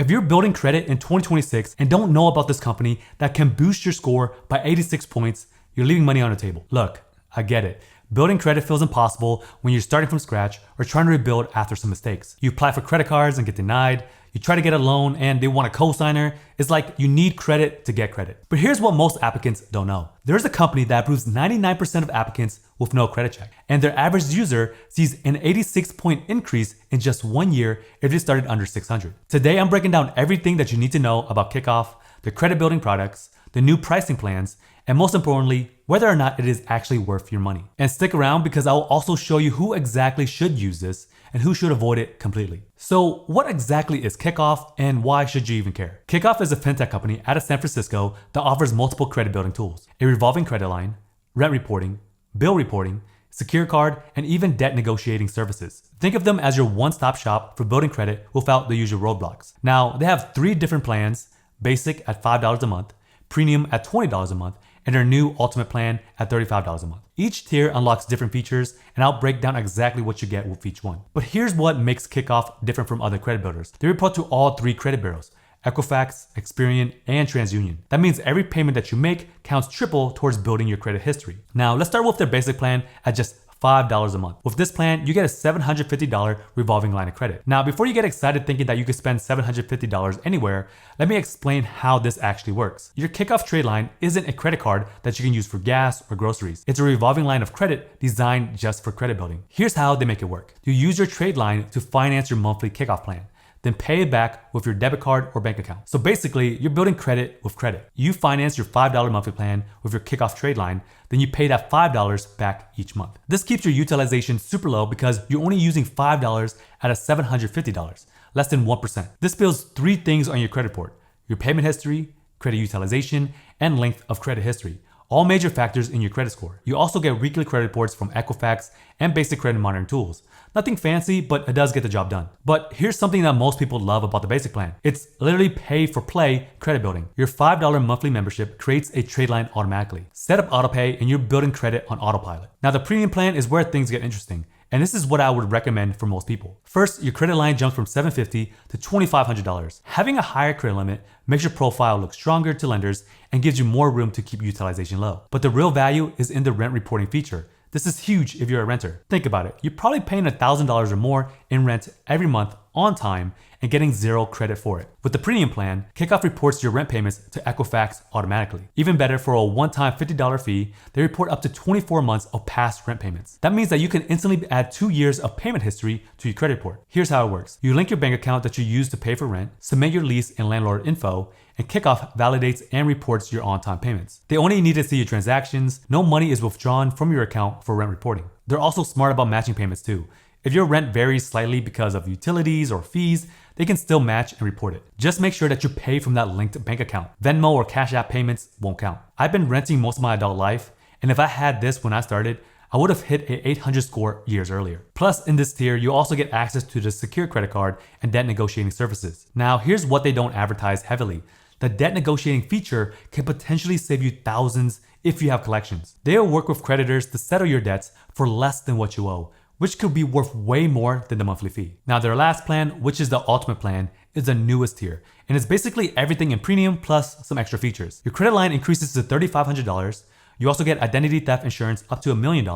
If you're building credit in 2026 and don't know about this company that can boost your score by 86 points, you're leaving money on the table. Look, I get it. Building credit feels impossible when you're starting from scratch or trying to rebuild after some mistakes. You apply for credit cards and get denied. You try to get a loan and they want a co-signer. It's like you need credit to get credit. But here's what most applicants don't know. There's a company that approves 99% of applicants with no credit check. And their average user sees an 86-point increase in just 1 year if they started under 600. Today, I'm breaking down everything that you need to know about Kickoff, the credit building products, the new pricing plans, and most importantly, whether or not it is actually worth your money. And stick around because I will also show you who exactly should use this and who should avoid it completely. So what exactly is Kickoff and why should you even care? Kickoff is a fintech company out of San Francisco that offers multiple credit building tools, a revolving credit line, rent reporting, bill reporting, secure card, and even debt negotiating services. Think of them as your one-stop shop for building credit without the usual roadblocks. Now, they have 3 different plans: basic at $5 a month, premium at $20 a month, and their new ultimate plan at $35 a month. Each tier unlocks different features, and I'll break down exactly what you get with each one. But here's what makes Kickoff different from other credit builders. They report to all 3 credit bureaus: Equifax, Experian, and TransUnion. That means every payment that you make counts triple towards building your credit history. Now, let's start with their basic plan at just $5 a month. With this plan, you get a $750 revolving line of credit. Now, before you get excited thinking that you could spend $750 anywhere, let me explain how this actually works. Your Kickoff trade line isn't a credit card that you can use for gas or groceries. It's a revolving line of credit designed just for credit building. Here's how they make it work. You use your trade line to finance your monthly Kickoff plan, then pay it back with your debit card or bank account. So basically, you're building credit with credit. You finance your $5 monthly plan with your Kickoff trade line, then you pay that $5 back each month. This keeps your utilization super low because you're only using $5 out of $750, less than 1%. This builds 3 things on your credit report: your payment history, credit utilization, and length of credit history. All major factors in your credit score. You also get weekly credit reports from Equifax and basic credit monitoring tools. Nothing fancy, but it does get the job done. But here's something that most people love about the basic plan. It's literally pay for play credit building. Your $5 monthly membership creates a trade line automatically. Set up autopay and you're building credit on autopilot. Now the premium plan is where things get interesting. And this is what I would recommend for most people. First, your credit line jumps from $750 to $2,500. Having a higher credit limit makes your profile look stronger to lenders and gives you more room to keep utilization low. But the real value is in the rent reporting feature. This is huge if you're a renter. Think about it. You're probably paying $1,000 or more in rent every month on time and getting 0 credit for it. With the premium plan, Kickoff reports your rent payments to Equifax automatically. Even better, for a one-time $50 fee, they report up to 24 months of past rent payments. That means that you can instantly add 2 years of payment history to your credit report. Here's how it works. You link your bank account that you use to pay for rent, submit your lease and landlord info, and Kickoff validates and reports your on-time payments. They only need to see your transactions. No money is withdrawn from your account for rent reporting. They're also smart about matching payments too. If your rent varies slightly because of utilities or fees, they can still match and report it. Just make sure that you pay from that linked bank account. Venmo or Cash App payments won't count. I've been renting most of my adult life, and if I had this when I started, I would have hit a 800 score years earlier. Plus, in this tier, you also get access to the secure credit card and debt negotiating services. Now, here's what they don't advertise heavily. The debt negotiating feature can potentially save you thousands if you have collections. They'll work with creditors to settle your debts for less than what you owe, which could be worth way more than the monthly fee. Now their last plan, which is the ultimate plan, is the newest tier, and it's basically everything in premium plus some extra features. Your credit line increases to $3,500. You also get identity theft insurance up to $1 million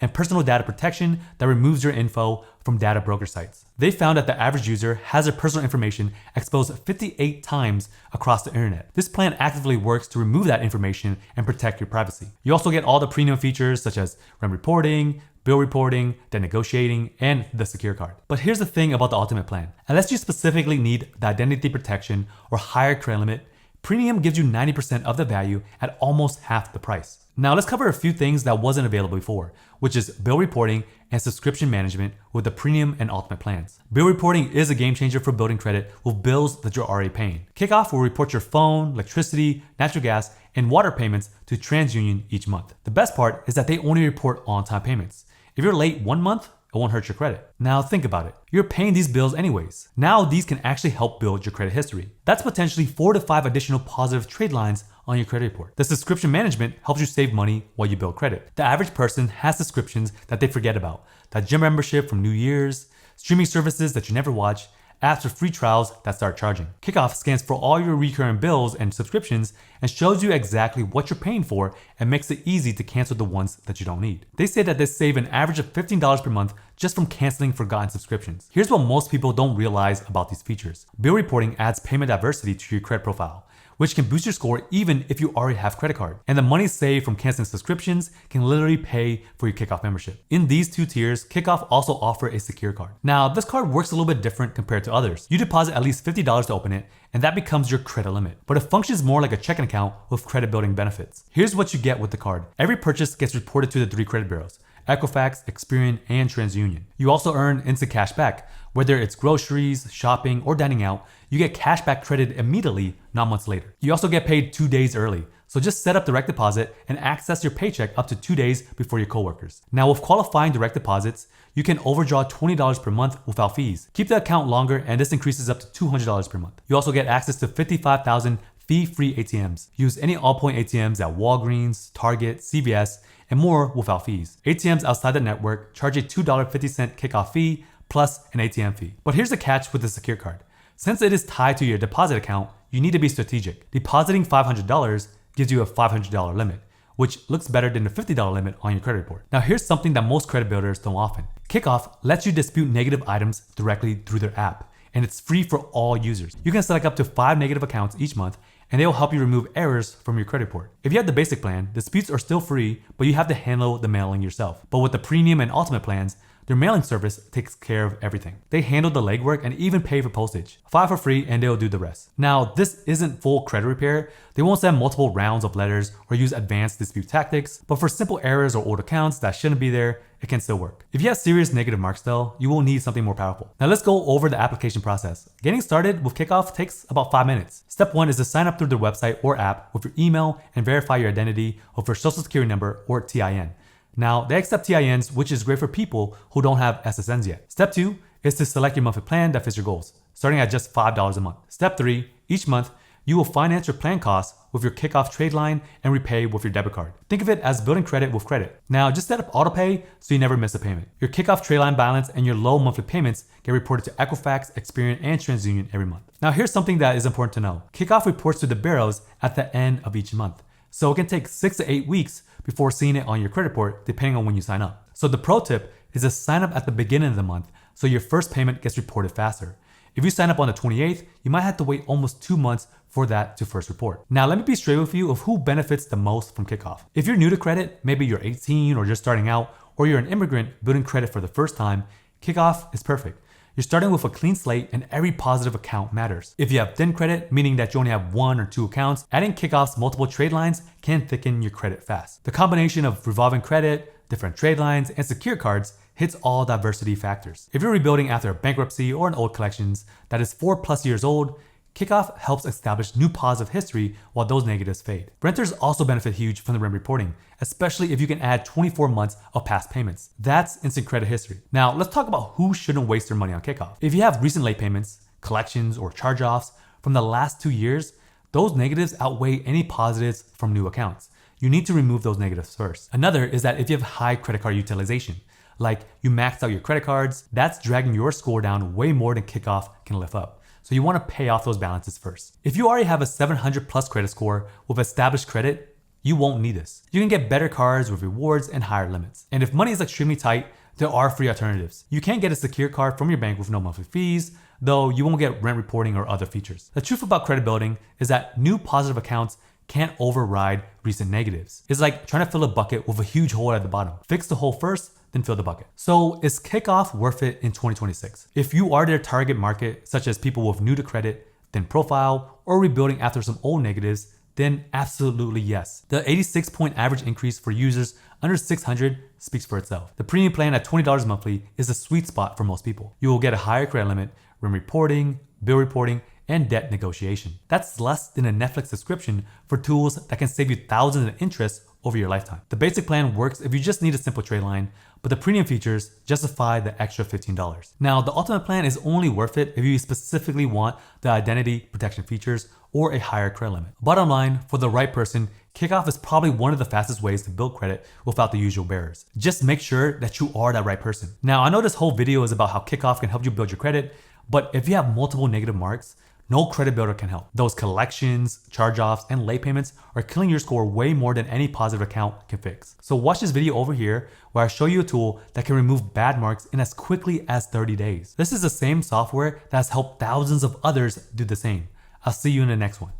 and personal data protection that removes your info from data broker sites. They found that the average user has their personal information exposed 58 times across the internet. This plan actively works to remove that information and protect your privacy. You also get all the premium features such as rent reporting, bill reporting, debt negotiating, and the secure card. But here's the thing about the ultimate plan. Unless you specifically need the identity protection or higher credit limit, premium gives you 90% of the value at almost half the price. Now let's cover a few things that wasn't available before, which is bill reporting and subscription management with the premium and ultimate plans. Bill reporting is a game changer for building credit with bills that you're already paying. Kickoff will report your phone, electricity, natural gas, and water payments to TransUnion each month. The best part is that they only report on-time payments. If you're late 1 month, it won't hurt your credit. Now think about it. You're paying these bills anyways. Now these can actually help build your credit history. That's potentially 4 to 5 additional positive trade lines on your credit report. The subscription management helps you save money while you build credit. The average person has subscriptions that they forget about. That gym membership from New Year's, streaming services that you never watch, after free trials that start charging. Kickoff scans for all your recurring bills and subscriptions and shows you exactly what you're paying for and makes it easy to cancel the ones that you don't need. They say that they save an average of $15 per month just from canceling forgotten subscriptions. Here's what most people don't realize about these features. Bill reporting adds payment diversity to your credit profile, which can boost your score even if you already have credit card. And the money saved from canceling subscriptions can literally pay for your Kickoff membership. In these two tiers, Kickoff also offers a secure card. Now, this card works a little bit different compared to others. You deposit at least $50 to open it, and that becomes your credit limit. But it functions more like a checking account with credit building benefits. Here's what you get with the card. Every purchase gets reported to the 3 credit bureaus: Equifax, Experian, and TransUnion. You also earn instant cash back. Whether it's groceries, shopping, or dining out, you get cash back credited immediately, not months later. You also get paid 2 days early. So just set up direct deposit and access your paycheck up to 2 days before your coworkers. Now with qualifying direct deposits, you can overdraw $20 per month without fees. Keep the account longer and this increases up to $200 per month. You also get access to 55,000 fee-free ATMs. Use any all-point ATMs at Walgreens, Target, CVS, and more without fees. ATMs outside the network charge a $2.50 kickoff fee plus an ATM fee. But here's the catch with the secure card. Since it is tied to your deposit account, you need to be strategic. Depositing $500 gives you a $500 limit, which looks better than the $50 limit on your credit report. Now here's something that most credit builders don't offer. Kickoff lets you dispute negative items directly through their app, and it's free for all users. You can select up to 5 negative accounts each month, and they will help you remove errors from your credit report. If you have the basic plan, disputes are still free, but you have to handle the mailing yourself. But with the premium and ultimate plans, their mailing service takes care of everything. They handle the legwork and even pay for postage. File for free and they'll do the rest. Now, this isn't full credit repair. They won't send multiple rounds of letters or use advanced dispute tactics, but for simple errors or old accounts that shouldn't be there, it can still work. If you have serious negative marks though, you will need something more powerful. Now let's go over the application process. Getting started with Kickoff takes about 5 minutes. Step 1 is to sign up through their website or app with your email and verify your identity of your social security number or TIN. Now, they accept TINs, which is great for people who don't have SSNs yet. Step 2 is to select your monthly plan that fits your goals, starting at just $5 a month. Step 3, each month, you will finance your plan costs with your Kickoff trade line and repay with your debit card. Think of it as building credit with credit. Now, just set up autopay so you never miss a payment. Your Kickoff trade line balance and your low monthly payments get reported to Equifax, Experian, and TransUnion every month. Now, here's something that is important to know. Kickoff reports to the bureaus at the end of each month. So it can take 6 to 8 weeks before seeing it on your credit report, depending on when you sign up. So the pro tip is to sign up at the beginning of the month so your first payment gets reported faster. If you sign up on the 28th, you might have to wait almost 2 months for that to first report. Now let me be straight with you of who benefits the most from Kickoff. If you're new to credit, maybe you're 18 or just starting out, or you're an immigrant building credit for the first time, Kickoff is perfect. You're starting with a clean slate and every positive account matters. If you have thin credit, meaning that you only have 1 or 2 accounts, adding Kickoff's multiple trade lines can thicken your credit fast. The combination of revolving credit, different trade lines, and secure cards hits all diversity factors. If you're rebuilding after a bankruptcy or an old collections that is 4+ years old, Kickoff helps establish new positive history while those negatives fade. Renters also benefit huge from the rent reporting, especially if you can add 24 months of past payments. That's instant credit history. Now let's talk about who shouldn't waste their money on Kickoff. If you have recent late payments, collections, or charge-offs from the last 2 years, those negatives outweigh any positives from new accounts. You need to remove those negatives first. Another is that if you have high credit card utilization, like you maxed out your credit cards, that's dragging your score down way more than Kickoff can lift up. So you want to pay off those balances first. If you already have a 700+ credit score with established credit, you won't need this. You can get better cards with rewards and higher limits. And if money is extremely tight, there are free alternatives. You can get a secure card from your bank with no monthly fees, though you won't get rent reporting or other features. The truth about credit building is that new positive accounts can't override recent negatives. It's like trying to fill a bucket with a huge hole at the bottom. Fix the hole first, then fill the bucket. So is Kickoff worth it in 2026? If you are their target market, such as people with new to credit, thin profile, or rebuilding after some old negatives, then absolutely yes. The 86-point average increase for users under 600 speaks for itself. The premium plan at $20 monthly is the sweet spot for most people. You will get a higher credit limit, rent reporting, bill reporting, and debt negotiation. That's less than a Netflix subscription for tools that can save you thousands in interest over your lifetime. The basic plan works if you just need a simple trade line, but the premium features justify the extra $15. Now, the ultimate plan is only worth it if you specifically want the identity protection features or a higher credit limit. Bottom line, for the right person, Kickoff is probably one of the fastest ways to build credit without the usual barriers. Just make sure that you are that right person. Now, I know this whole video is about how Kickoff can help you build your credit, But if you have multiple negative marks, no credit builder can help. Those collections, charge-offs, and late payments are killing your score way more than any positive account can fix. So watch this video over here where I show you a tool that can remove bad marks in as quickly as 30 days. This is the same software that has helped thousands of others do the same. I'll see you in the next one.